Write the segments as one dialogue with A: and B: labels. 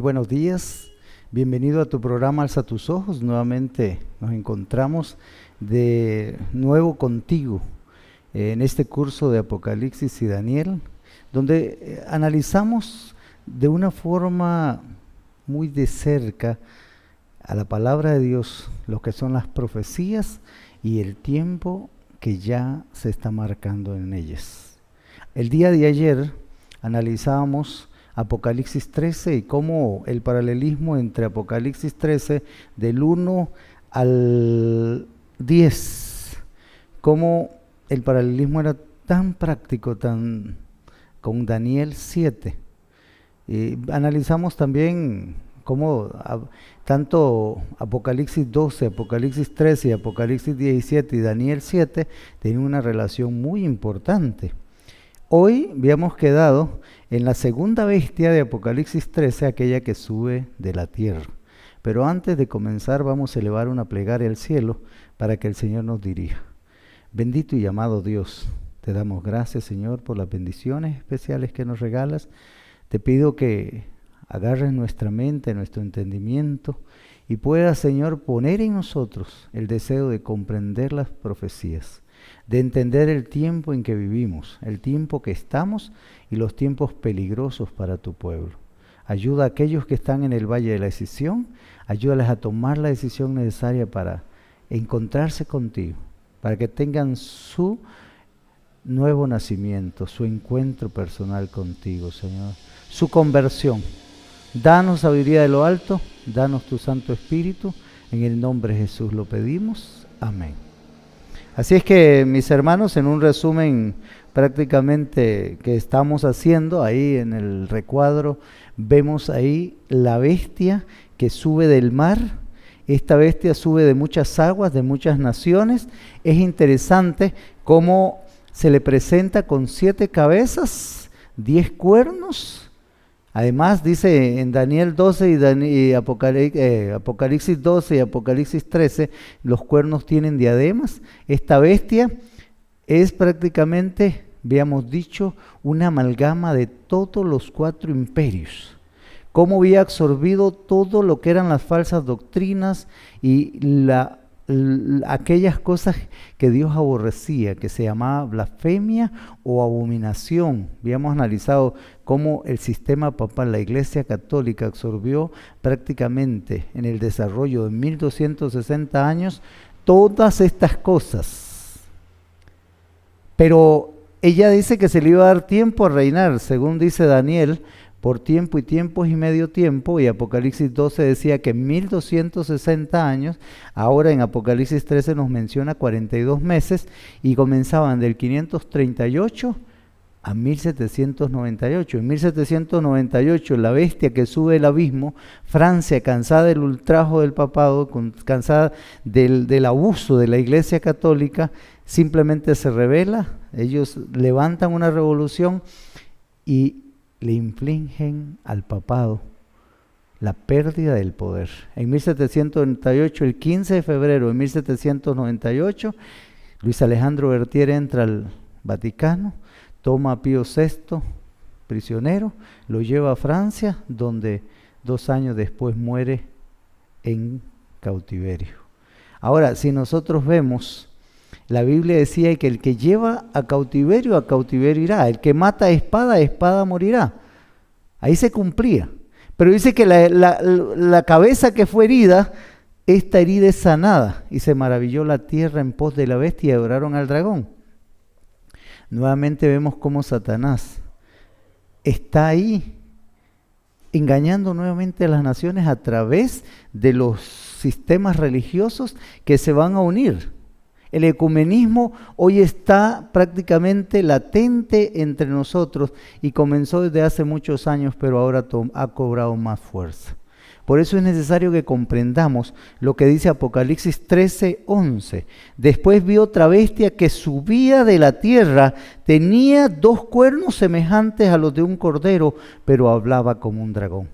A: buenos días, bienvenido a tu programa Alza tus Ojos. Nuevamente nos encontramos de nuevo contigo en este curso de Apocalipsis y Daniel, donde analizamos de una forma muy de cerca a la palabra de Dios, lo que son las profecías y el tiempo que ya se está marcando en ellas. El día de ayer analizábamos Apocalipsis 13 y cómo el paralelismo entre Apocalipsis 13 del 1 al 10, cómo el paralelismo era tan práctico, tan con Daniel 7. Analizamos también cómo tanto Apocalipsis 12, Apocalipsis 13 y Apocalipsis 17 y Daniel 7 tienen una relación muy importante. Hoy habíamos quedado en la segunda bestia de Apocalipsis 13, aquella que sube de la tierra. Pero antes de comenzar vamos a elevar una plegaria al cielo para que el Señor nos dirija. Bendito y amado Dios, te damos gracias, Señor, por las bendiciones especiales que nos regalas. Te pido que agarres nuestra mente, nuestro entendimiento y puedas, Señor, poner en nosotros el deseo de comprender las profecías, de entender el tiempo en que vivimos, el tiempo que estamos y los tiempos peligrosos para tu pueblo. Ayuda a aquellos que están en el valle de la decisión, ayúdales a tomar la decisión necesaria para encontrarse contigo, para que tengan su nuevo nacimiento, su encuentro personal contigo, Señor, su conversión. Danos sabiduría de lo alto, danos tu Santo Espíritu, en el nombre de Jesús lo pedimos, amén. Así es que, mis hermanos, en un resumen prácticamente que estamos haciendo, ahí en el recuadro, vemos ahí la bestia que sube del mar. Esta bestia sube de muchas aguas, de muchas naciones. Es interesante cómo se le presenta con 7 cabezas, 10 cuernos. Además, dice en Daniel 12 y Apocalipsis 12 y Apocalipsis 13, los cuernos tienen diademas. Esta bestia es prácticamente, habíamos dicho, una amalgama de todos los 4 imperios. Cómo había absorbido todo lo que eran las falsas doctrinas y aquellas cosas que Dios aborrecía, que se llamaba blasfemia o abominación. Habíamos analizado cómo el sistema papal, la Iglesia Católica, absorbió prácticamente en el desarrollo de 1260 años todas estas cosas. Pero ella dice que se le iba a dar tiempo a reinar, según dice Daniel, por tiempo y tiempos y medio tiempo, y Apocalipsis 12 decía que 1260 años, ahora en Apocalipsis 13 nos menciona 42 meses, y comenzaban del 538 a 1798. En 1798, la bestia que sube el abismo, Francia, cansada del ultrajo del papado, cansada del abuso de la Iglesia Católica, simplemente se rebela. Ellos levantan una revolución y le infligen al papado la pérdida del poder. En 1798, el 15 de febrero de 1798, Luis Alejandro Bertier entra al Vaticano, toma a Pío VI prisionero, lo lleva a Francia, donde 2 años después muere en cautiverio. Ahora, si nosotros vemos, la Biblia decía que el que lleva a cautiverio irá. El que mata a espada morirá. Ahí se cumplía. Pero dice que la cabeza que fue herida, esta herida es sanada. Y se maravilló la tierra en pos de la bestia y adoraron al dragón. Nuevamente vemos cómo Satanás está ahí engañando nuevamente a las naciones a través de los sistemas religiosos que se van a unir. El ecumenismo hoy está prácticamente latente entre nosotros y comenzó desde hace muchos años, pero ahora ha cobrado más fuerza. Por eso es necesario que comprendamos lo que dice Apocalipsis 13:11. Después vi otra bestia que subía de la tierra, tenía 2 cuernos semejantes a los de un cordero, pero hablaba como un dragón.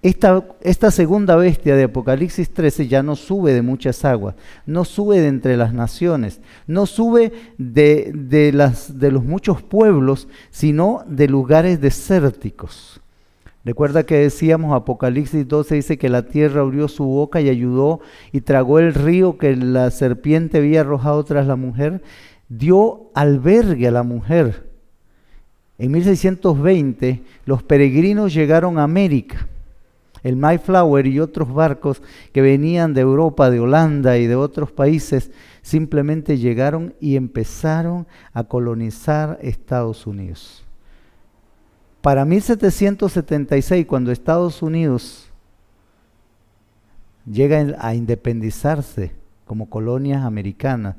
A: Esta segunda bestia de Apocalipsis 13 ya no sube de muchas aguas, no sube de entre las naciones, no sube de los muchos pueblos, sino de lugares desérticos. Recuerda que decíamos, Apocalipsis 12 dice que la tierra abrió su boca y ayudó y tragó el río que la serpiente había arrojado tras la mujer, dio albergue a la mujer. En 1620 los peregrinos llegaron a América. El Mayflower y otros barcos que venían de Europa, de Holanda y de otros países, simplemente llegaron y empezaron a colonizar Estados Unidos. Para 1776, cuando Estados Unidos llega a independizarse como colonias americanas,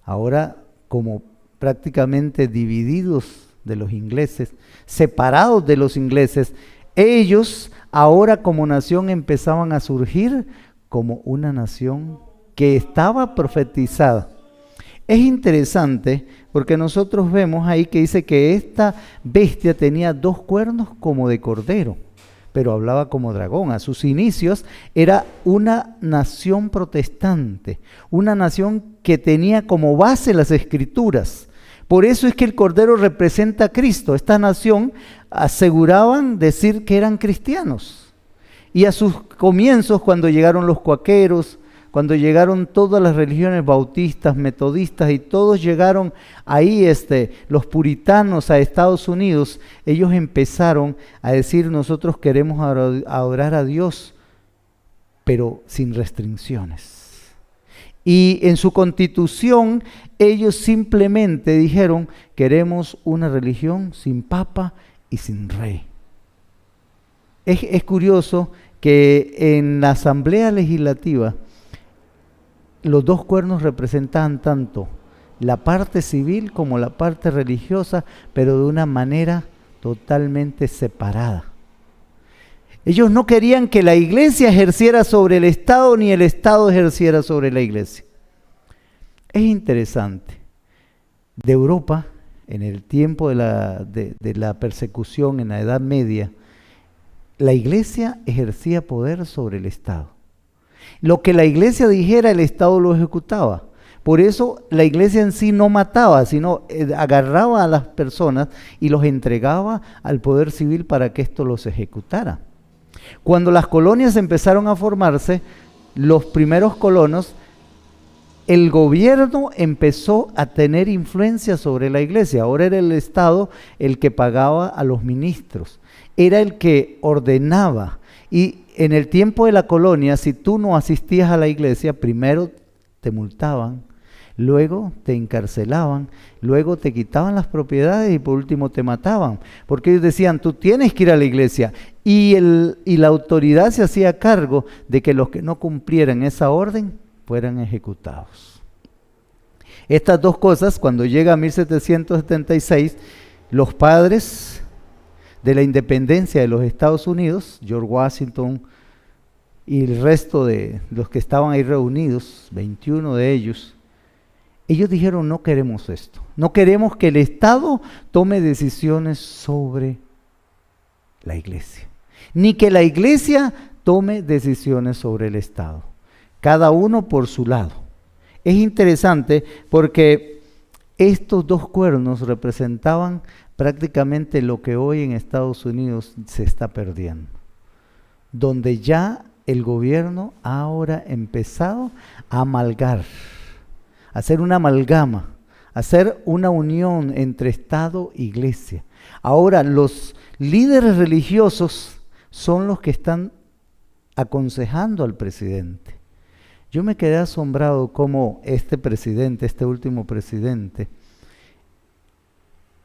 A: ahora como prácticamente divididos de los ingleses, separados de los ingleses, ellos ahora como nación empezaban a surgir como una nación que estaba profetizada. Es interesante porque nosotros vemos ahí que dice que esta bestia tenía 2 cuernos como de cordero, pero hablaba como dragón. A sus inicios era una nación protestante, una nación que tenía como base las Escrituras. Por eso es que el cordero representa a Cristo. Esta nación aseguraban decir que eran cristianos. Y a sus comienzos, cuando llegaron los cuáqueros, cuando llegaron todas las religiones bautistas, metodistas y todos llegaron ahí, los puritanos a Estados Unidos, ellos empezaron a decir: nosotros queremos adorar a Dios, pero sin restricciones. Y en su constitución ellos simplemente dijeron: queremos una religión sin papa y sin rey. Es curioso que en la Asamblea Legislativa los 2 cuernos representaban tanto la parte civil como la parte religiosa, pero de una manera totalmente separada. Ellos no querían que la iglesia ejerciera sobre el Estado, ni el Estado ejerciera sobre la iglesia. Es interesante. De Europa, en el tiempo de la persecución en la Edad Media, la iglesia ejercía poder sobre el Estado. Lo que la iglesia dijera, el Estado lo ejecutaba. Por eso la iglesia en sí no mataba, sino agarraba a las personas y los entregaba al poder civil para que esto los ejecutara. Cuando las colonias empezaron a formarse, los primeros colonos, el gobierno empezó a tener influencia sobre la iglesia. Ahora era el Estado el que pagaba a los ministros, era el que ordenaba. Y en el tiempo de la colonia, si tú no asistías a la iglesia, primero te multaban, luego te encarcelaban, luego te quitaban las propiedades y por último te mataban. Porque ellos decían: tú tienes que ir a la iglesia. Y la autoridad se hacía cargo de que los que no cumplieran esa orden fueran ejecutados. Estas 2 cosas, cuando llega 1776, los padres de la independencia de los Estados Unidos, George Washington y el resto de los que estaban ahí reunidos, 21 de ellos, ellos dijeron: no queremos esto, no queremos que el Estado tome decisiones sobre la iglesia, ni que la iglesia tome decisiones sobre el Estado, cada uno por su lado. Es interesante porque estos 2 cuernos representaban prácticamente lo que hoy en Estados Unidos se está perdiendo, donde ya el gobierno ha ahora empezado a amalgar, a hacer una amalgama, a hacer una unión entre Estado e iglesia. Ahora los líderes religiosos son los que están aconsejando al presidente. Yo me quedé asombrado cómo este presidente, este último presidente,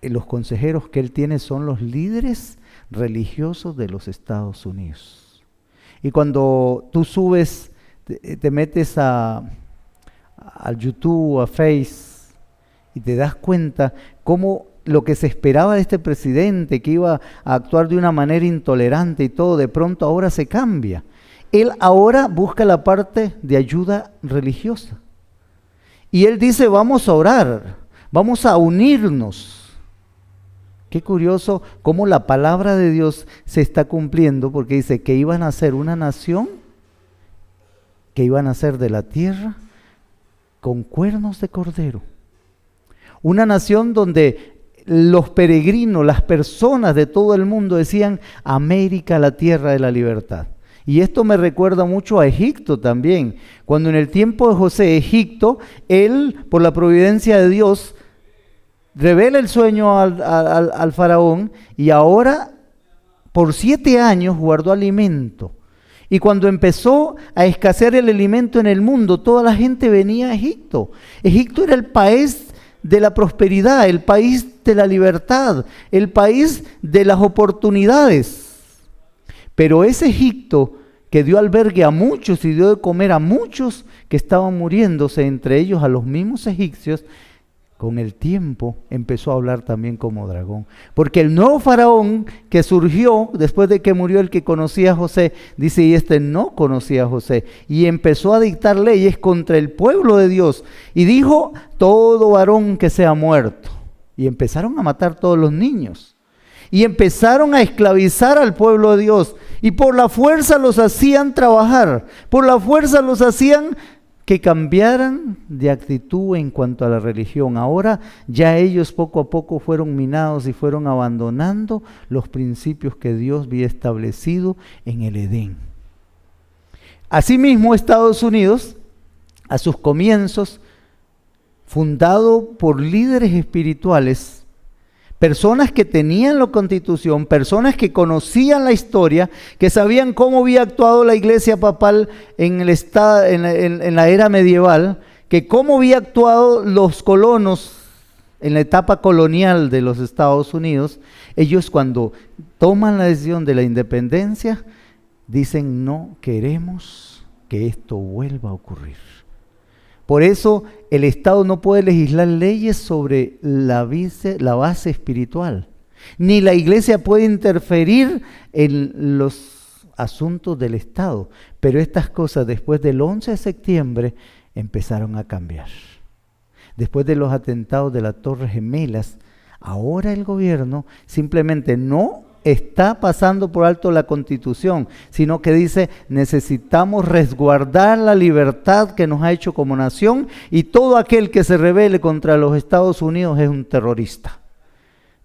A: los consejeros que él tiene son los líderes religiosos de los Estados Unidos. Y cuando tú subes, te metes a YouTube, a Face, y te das cuenta cómo lo que se esperaba de este presidente, que iba a actuar de una manera intolerante y todo, de pronto ahora se cambia. Él ahora busca la parte de ayuda religiosa. Y él dice: vamos a orar, vamos a unirnos. Qué curioso cómo la palabra de Dios se está cumpliendo, porque dice que iban a ser una nación, que iban a ser de la tierra, con cuernos de cordero. Una nación donde los peregrinos, las personas de todo el mundo decían: América, la tierra de la libertad. Y esto me recuerda mucho a Egipto también. Cuando en el tiempo de José, Egipto, él, por la providencia de Dios, revela el sueño al faraón, y ahora por 7 años guardó alimento. Y cuando empezó a escasear el alimento en el mundo, toda la gente venía a Egipto. Egipto era el país de la prosperidad, el país de la libertad, el país de las oportunidades. Pero ese Egipto que dio albergue a muchos y dio de comer a muchos que estaban muriéndose, entre ellos a los mismos egipcios, con el tiempo empezó a hablar también como dragón. Porque el nuevo faraón que surgió después de que murió el que conocía a José, dice, y este no conocía a José, y empezó a dictar leyes contra el pueblo de Dios, y dijo: todo varón que sea muerto. Y empezaron a matar todos los niños, y empezaron a esclavizar al pueblo de Dios, y por la fuerza los hacían trabajar, por la fuerza los hacían que cambiaran de actitud en cuanto a la religión. Ahora ya ellos poco a poco fueron minados y fueron abandonando los principios que Dios había establecido en el Edén. Asimismo, Estados Unidos, a sus comienzos, fundado por líderes espirituales, personas que tenían la Constitución, personas que conocían la historia, que sabían cómo había actuado la iglesia papal en la era medieval, que cómo había actuado los colonos en la etapa colonial de los Estados Unidos. Ellos, cuando toman la decisión de la independencia, dicen: no queremos que esto vuelva a ocurrir. Por eso el Estado no puede legislar leyes sobre la base espiritual, ni la iglesia puede interferir en los asuntos del Estado. Pero estas cosas después del 11 de septiembre empezaron a cambiar. Después de los atentados de las Torres Gemelas, ahora el gobierno simplemente no está pasando por alto la Constitución, sino que dice: necesitamos resguardar la libertad que nos ha hecho como nación, y todo aquel que se rebele contra los Estados Unidos es un terrorista.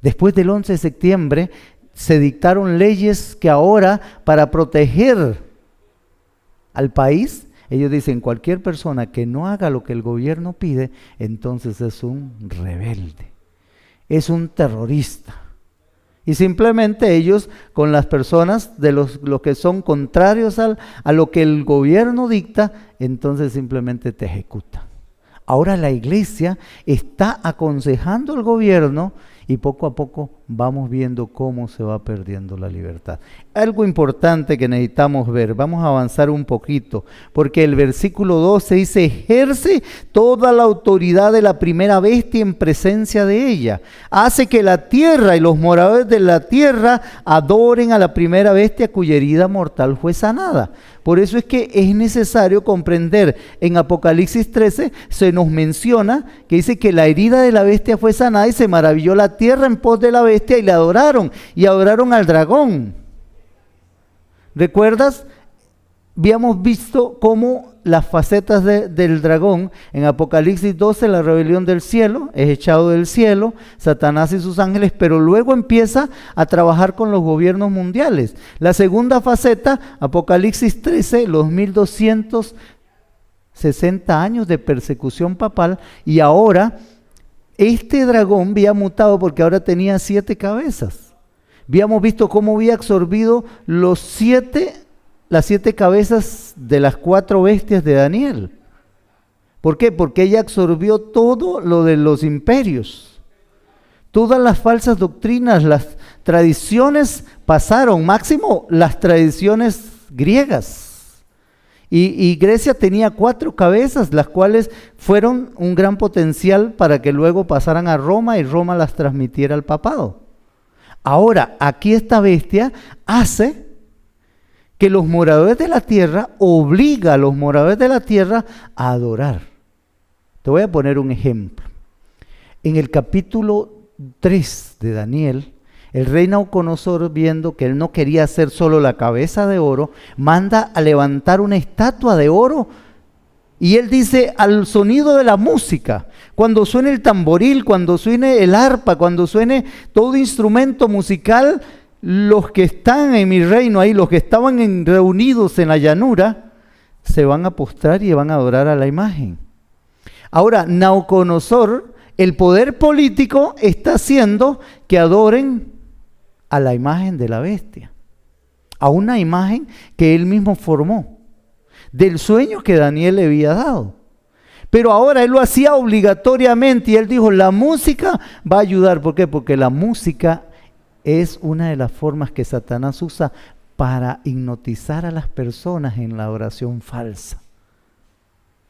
A: Después del 11 de septiembre se dictaron leyes que ahora, para proteger al país, ellos dicen: cualquier persona que no haga lo que el gobierno pide, entonces es un rebelde, es un terrorista. Y simplemente ellos, con las personas de los que son contrarios a lo que el gobierno dicta, entonces simplemente te ejecutan. Ahora la iglesia está aconsejando al gobierno, y poco a poco vamos viendo cómo se va perdiendo la libertad. Algo importante que necesitamos ver, vamos a avanzar un poquito, porque el versículo 12 dice: ejerce toda la autoridad de la primera bestia en presencia de ella, hace que la tierra y los moradores de la tierra adoren a la primera bestia cuya herida mortal fue sanada. Por eso es que es necesario comprender, en Apocalipsis 13 se nos menciona que dice que la herida de la bestia fue sanada, y se maravilló la tierra en pos de la bestia, y le adoraron, y adoraron al dragón. ¿Recuerdas? Habíamos visto cómo las facetas del dragón en Apocalipsis 12, la rebelión del cielo, es echado del cielo, Satanás y sus ángeles, pero luego empieza a trabajar con los gobiernos mundiales. La segunda faceta, Apocalipsis 13, los 1260 años de persecución papal, y ahora este dragón había mutado porque ahora tenía 7 cabezas. Habíamos visto cómo había absorbido las 7 cabezas de las 4 bestias de Daniel. ¿Por qué? Porque ella absorbió todo lo de los imperios. Todas las falsas doctrinas, las tradiciones pasaron, máximo las tradiciones griegas. Y Grecia tenía 4 cabezas, las cuales fueron un gran potencial para que luego pasaran a Roma y Roma las transmitiera al papado. Ahora, aquí esta bestia hace que los moradores de la tierra, obliga a los moradores de la tierra a adorar. Te voy a poner un ejemplo. En el capítulo 3 de Daniel, el rey Nabucodonosor, viendo que él no quería hacer solo la cabeza de oro, manda a levantar una estatua de oro Y él dice, al sonido de la música, cuando suene el tamboril, cuando suene el arpa, cuando suene todo instrumento musical, los que están en mi reino ahí, los que estaban reunidos en la llanura, se van a postrar y van a adorar a la imagen. Ahora, Nabucodonosor, el poder político está haciendo que adoren a la imagen de la bestia, a una imagen que él mismo formó, del sueño que Daniel le había dado. Pero ahora él lo hacía obligatoriamente y él dijo, la música va a ayudar. ¿Por qué? Porque la música es una de las formas que Satanás usa para hipnotizar a las personas en la oración falsa.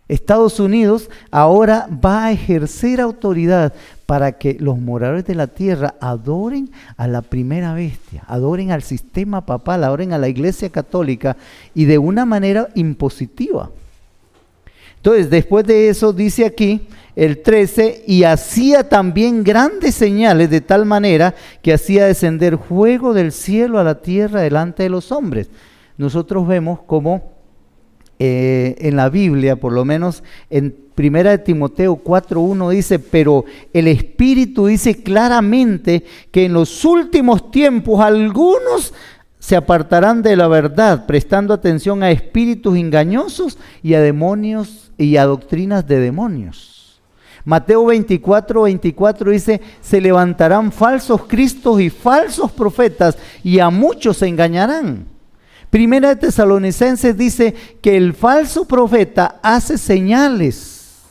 A: Estados Unidos ahora va a ejercer autoridad para que los moradores de la tierra adoren a la primera bestia, adoren al sistema papal, adoren a la Iglesia Católica y de una manera impositiva. Entonces, después de eso dice aquí el 13, y hacía también grandes señales de tal manera que hacía descender fuego del cielo a la tierra delante de los hombres. Nosotros vemos como en la Biblia, por lo menos en 1 Timoteo 4:1 dice, pero el Espíritu dice claramente que en los últimos tiempos algunos se apartarán de la verdad, prestando atención a espíritus engañosos y a demonios y a doctrinas de demonios. Mateo 24:24 dice, se levantarán falsos cristos y falsos profetas y a muchos se engañarán. Primera de Tesalonicenses dice que el falso profeta hace señales.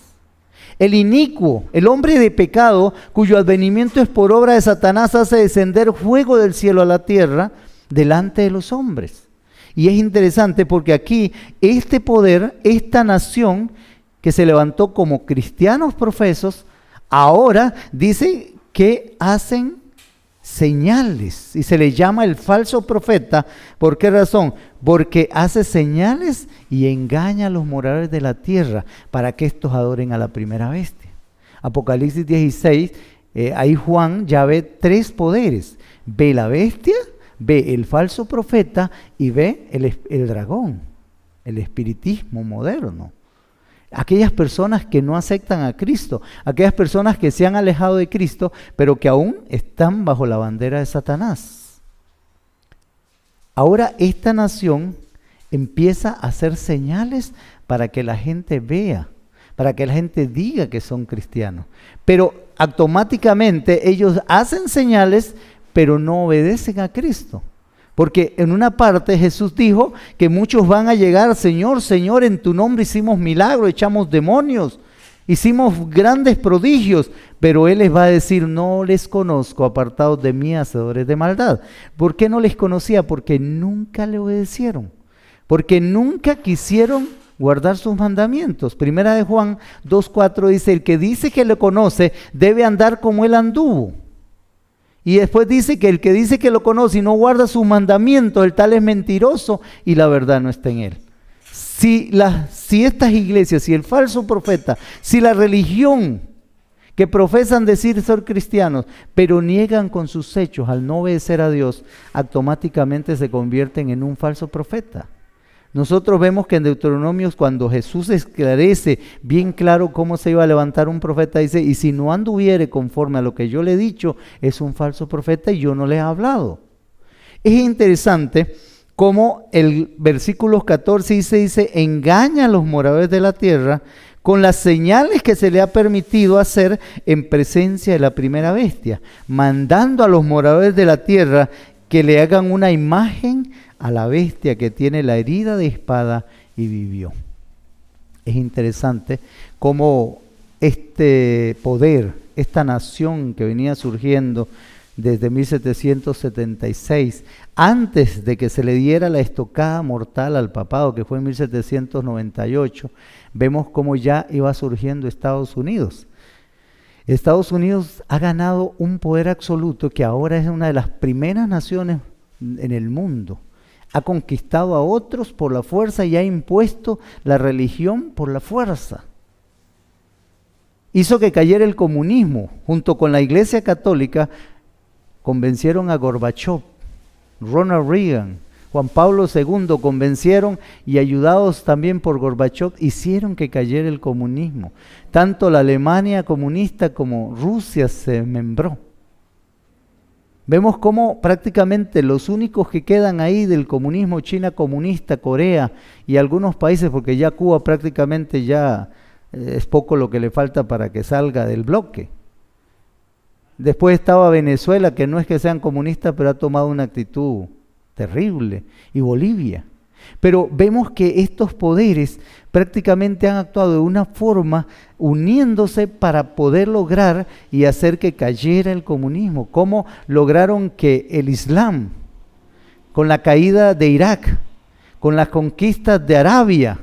A: El inicuo, el hombre de pecado, cuyo advenimiento es por obra de Satanás, hace descender fuego del cielo a la tierra delante de los hombres. Y es interesante porque aquí este poder, esta nación que se levantó como cristianos profesos, ahora dice que hacen señales y se le llama el falso profeta. ¿Por qué razón? Porque hace señales y engaña a los moradores de la tierra para que estos adoren a la primera bestia. Apocalipsis 16, ahí Juan ya ve tres poderes: ve la bestia, ve el falso profeta y ve el dragón, el espiritismo moderno. Aquellas personas que no aceptan a Cristo, aquellas personas que se han alejado de Cristo, pero que aún están bajo la bandera de Satanás. Ahora esta nación empieza a hacer señales para que la gente vea, para que la gente diga que son cristianos. Pero automáticamente ellos hacen señales, pero no obedecen a Cristo. Porque en una parte Jesús dijo que muchos van a llegar, Señor, Señor, en tu nombre hicimos milagros, echamos demonios, hicimos grandes prodigios, pero Él les va a decir, no les conozco, apartados de mí, hacedores de maldad. ¿Por qué no les conocía? Porque nunca le obedecieron, porque nunca quisieron guardar sus mandamientos. Primera de Juan 2:4 dice, el que dice que le conoce debe andar como Él anduvo. Y después dice que el que dice que lo conoce y no guarda sus mandamientos, el tal es mentiroso y la verdad no está en él. Si estas iglesias, si el falso profeta, si la religión que profesan decir ser cristianos, pero niegan con sus hechos al no obedecer a Dios, automáticamente se convierten en un falso profeta. Nosotros vemos que en Deuteronomios, cuando Jesús esclarece bien claro cómo se iba a levantar un profeta, dice, y si no anduviere conforme a lo que yo le he dicho, es un falso profeta y yo no le he hablado. Es interesante cómo el versículo 14 dice, engaña a los moradores de la tierra con las señales que se le ha permitido hacer en presencia de la primera bestia, mandando a los moradores de la tierra que le hagan una imagen a la bestia que tiene la herida de espada y vivió. Es interesante cómo este poder, esta nación que venía surgiendo desde 1776, antes de que se le diera la estocada mortal al papado, que fue en 1798, vemos cómo ya iba surgiendo Estados Unidos. Estados Unidos ha ganado un poder absoluto que ahora es una de las primeras naciones en el mundo. Ha conquistado a otros por la fuerza y ha impuesto la religión por la fuerza. Hizo que cayera el comunismo. Junto con la Iglesia Católica convencieron a Gorbachev, Ronald Reagan, Juan Pablo II convencieron y ayudados también por Gorbachov hicieron que cayera el comunismo. Tanto la Alemania comunista como Rusia se membró. Vemos cómo prácticamente los únicos que quedan ahí del comunismo, China comunista, Corea y algunos países, porque ya Cuba prácticamente ya es poco lo que le falta para que salga del bloque. Después estaba Venezuela, que no es que sean comunistas, pero ha tomado una actitud terrible, y Bolivia. Pero vemos que estos poderes prácticamente han actuado de una forma uniéndose para poder lograr y hacer que cayera el comunismo. ¿Cómo lograron que el Islam, con la caída de Irak, con las conquistas de Arabia,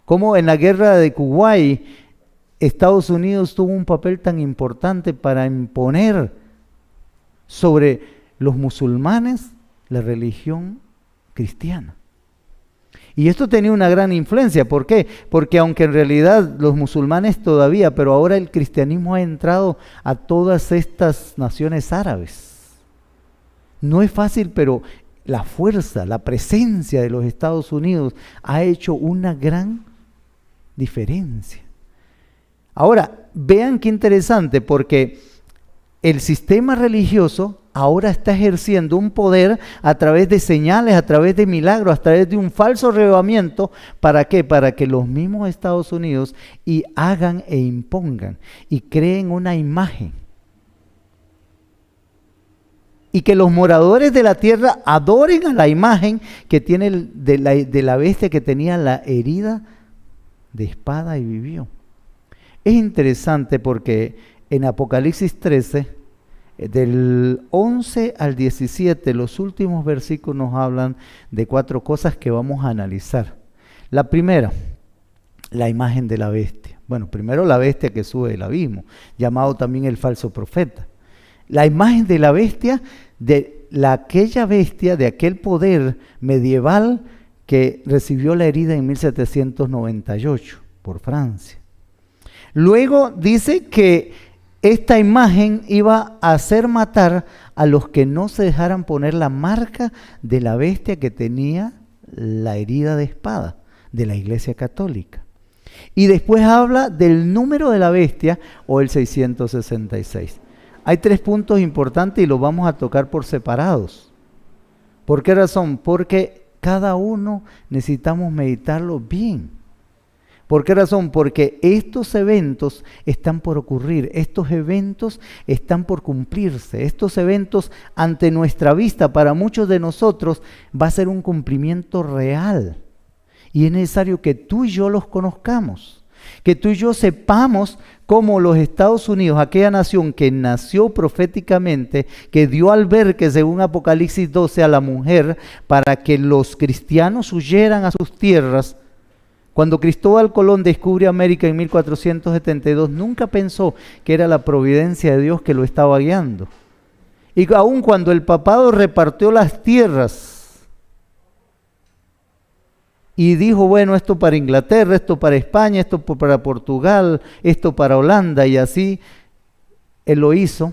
A: cómo en la guerra de Kuwait, Estados Unidos tuvo un papel tan importante para imponer sobre los musulmanes la religión cristiana? Y esto tenía una gran influencia. ¿Por qué? Porque aunque en realidad los musulmanes todavía, pero ahora el cristianismo ha entrado a todas estas naciones árabes. No es fácil, pero la fuerza, la presencia de los Estados Unidos ha hecho una gran diferencia. Ahora, vean qué interesante, porque el sistema religioso ahora está ejerciendo un poder a través de señales, a través de milagros, a través de un falso avivamiento. ¿Para qué? Para que los mismos Estados Unidos hagan e impongan y creen una imagen. Y que los moradores de la tierra adoren a la imagen que tiene de la bestia que tenía la herida de espada y vivió. Es interesante porque en Apocalipsis 13, del 11 al 17, los últimos versículos nos hablan de 4 cosas que vamos a analizar. La primera, la imagen de la bestia. Bueno, primero la bestia que sube del abismo, llamado también el falso profeta. La imagen de la bestia, aquella bestia, de aquel poder medieval que recibió la herida en 1798 por Francia. Luego dice que esta imagen iba a hacer matar a los que no se dejaran poner la marca de la bestia que tenía la herida de espada de la Iglesia Católica. Y después habla del número de la bestia, o el 666. Hay 3 puntos importantes y los vamos a tocar por separados. ¿Por qué razón? Porque cada uno necesitamos meditarlo bien. ¿Por qué razón? Porque estos eventos están por ocurrir, estos eventos están por cumplirse, estos eventos ante nuestra vista para muchos de nosotros va a ser un cumplimiento real. Y es necesario que tú y yo los conozcamos, que tú y yo sepamos cómo los Estados Unidos, aquella nación que nació proféticamente, que dio albergue según Apocalipsis 12 a la mujer para que los cristianos huyeran a sus tierras. Cuando Cristóbal Colón descubre América en 1472, nunca pensó que era la providencia de Dios que lo estaba guiando. Y aun cuando el papado repartió las tierras y dijo, bueno, esto para Inglaterra, esto para España, esto para Portugal, esto para Holanda, y así él lo hizo,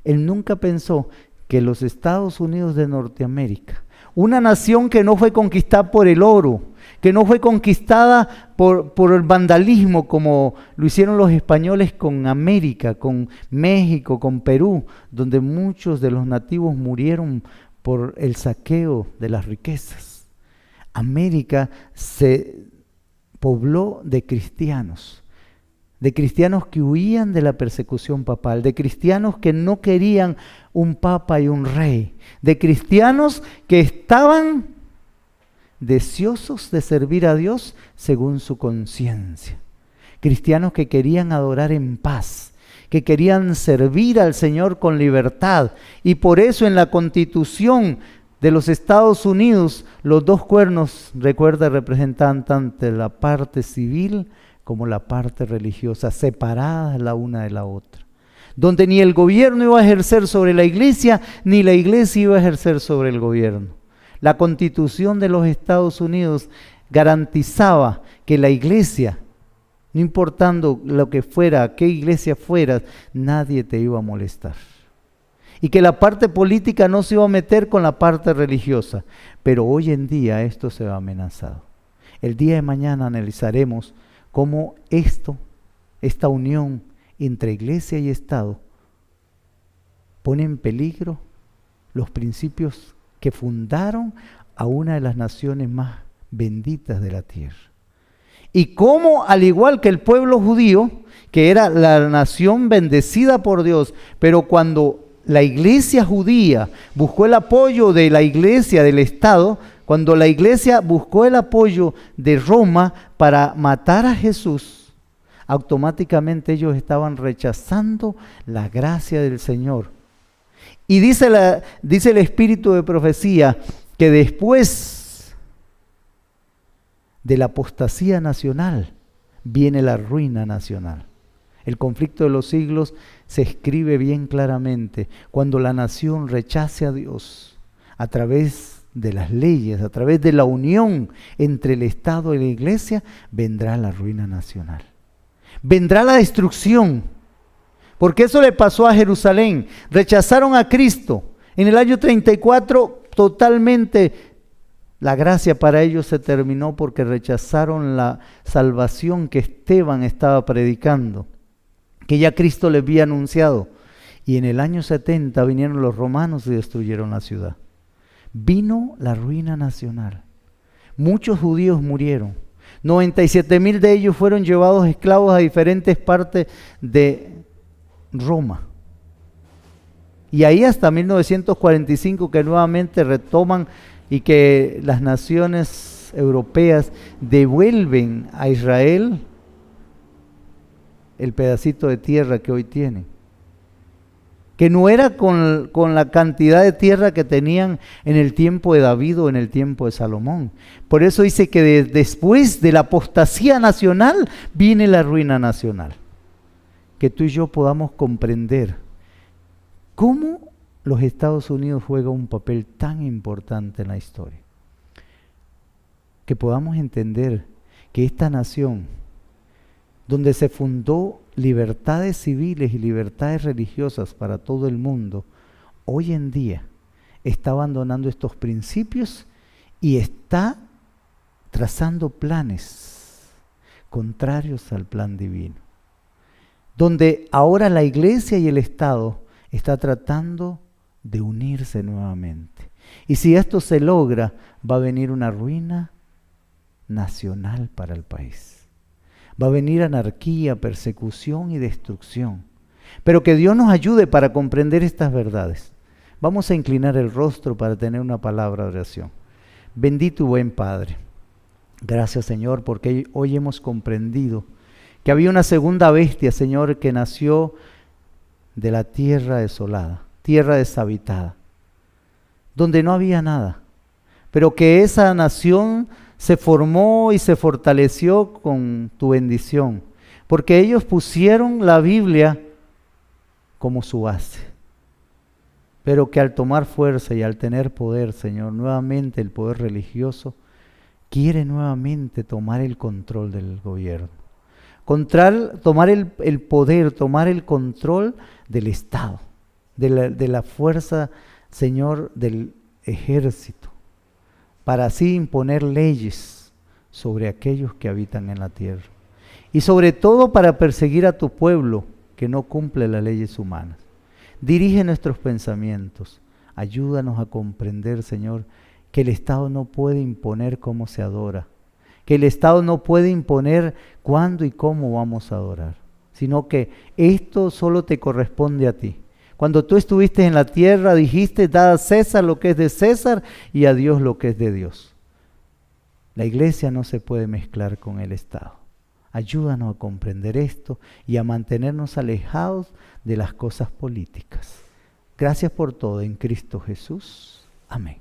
A: él nunca pensó que los Estados Unidos de Norteamérica, una nación que no fue conquistada por el oro, que no fue conquistada por el vandalismo como lo hicieron los españoles con América, con México, con Perú, donde muchos de los nativos murieron por el saqueo de las riquezas. América se pobló de cristianos que huían de la persecución papal, de cristianos que no querían un papa y un rey, de cristianos que estaban deseosos de servir a Dios según su conciencia. Cristianos que querían adorar en paz, que querían servir al Señor con libertad. Y por eso en la Constitución de los Estados Unidos, los 2 cuernos, recuerda, representan tanto la parte civil como la parte religiosa, separadas la una de la otra. Donde ni el gobierno iba a ejercer sobre la iglesia, ni la iglesia iba a ejercer sobre el gobierno. La Constitución de los Estados Unidos garantizaba que la iglesia, no importando lo que fuera, qué iglesia fueras, nadie te iba a molestar. y que la parte política no se iba a meter con la parte religiosa. Pero hoy en día esto se ve amenazado. El día de mañana analizaremos cómo esta unión entre iglesia y Estado pone en peligro los principios que fundaron a una de las naciones más benditas de la tierra. Y cómo, al igual que el pueblo judío, que era la nación bendecida por Dios, pero cuando la iglesia judía buscó el apoyo de la iglesia del Estado, cuando la iglesia buscó el apoyo de Roma para matar a Jesús, automáticamente ellos estaban rechazando la gracia del Señor. Y dice el espíritu de profecía que después de la apostasía nacional viene la ruina nacional. El conflicto de los siglos se escribe bien claramente. Cuando la nación rechace a Dios a través de las leyes, a través de la unión entre el Estado y la iglesia, vendrá la ruina nacional. Vendrá la destrucción. Porque eso le pasó a Jerusalén. Rechazaron a Cristo. En el año 34 totalmente la gracia para ellos se terminó porque rechazaron la salvación que Esteban estaba predicando, que ya Cristo les había anunciado. Y en el año 70 vinieron los romanos y destruyeron la ciudad. Vino la ruina nacional. Muchos judíos murieron. 97,000 de ellos fueron llevados esclavos a diferentes partes de Roma. Y ahí hasta 1945 que nuevamente retoman y que las naciones europeas devuelven a Israel el pedacito de tierra que hoy tienen. Que no era con la cantidad de tierra que tenían en el tiempo de David o en el tiempo de Salomón. Por eso dice que después de la apostasía nacional viene la ruina nacional. Que tú y yo podamos comprender cómo los Estados Unidos juegan un papel tan importante en la historia. Que podamos entender que esta nación, donde se fundó libertades civiles y libertades religiosas para todo el mundo, hoy en día está abandonando estos principios y está trazando planes contrarios al plan divino. Donde ahora la iglesia y el Estado está tratando de unirse nuevamente. Y si esto se logra, va a venir una ruina nacional para el país. Va a venir anarquía, persecución y destrucción. Pero que Dios nos ayude para comprender estas verdades. Vamos a inclinar el rostro para tener una palabra de oración. Bendito y buen Padre. Gracias, Señor, porque hoy hemos comprendido que había una segunda bestia, Señor, que nació de la tierra desolada, tierra deshabitada, donde no había nada, pero que esa nación se formó y se fortaleció con tu bendición, porque ellos pusieron la Biblia como su base, pero que al tomar fuerza y al tener poder, Señor, nuevamente el poder religioso quiere nuevamente tomar el control del gobierno. Tomar el poder, tomar el control del Estado, de la fuerza, Señor, del ejército, para así imponer leyes sobre aquellos que habitan en la tierra. Y sobre todo para perseguir a tu pueblo que no cumple las leyes humanas. Dirige nuestros pensamientos, ayúdanos a comprender, Señor, que el Estado no puede imponer cómo se adora, que el Estado no puede imponer cuándo y cómo vamos a adorar, sino que esto solo te corresponde a ti. Cuando tú estuviste en la tierra dijiste, dad a César lo que es de César y a Dios lo que es de Dios. La iglesia no se puede mezclar con el Estado. Ayúdanos a comprender esto y a mantenernos alejados de las cosas políticas. Gracias por todo en Cristo Jesús. Amén.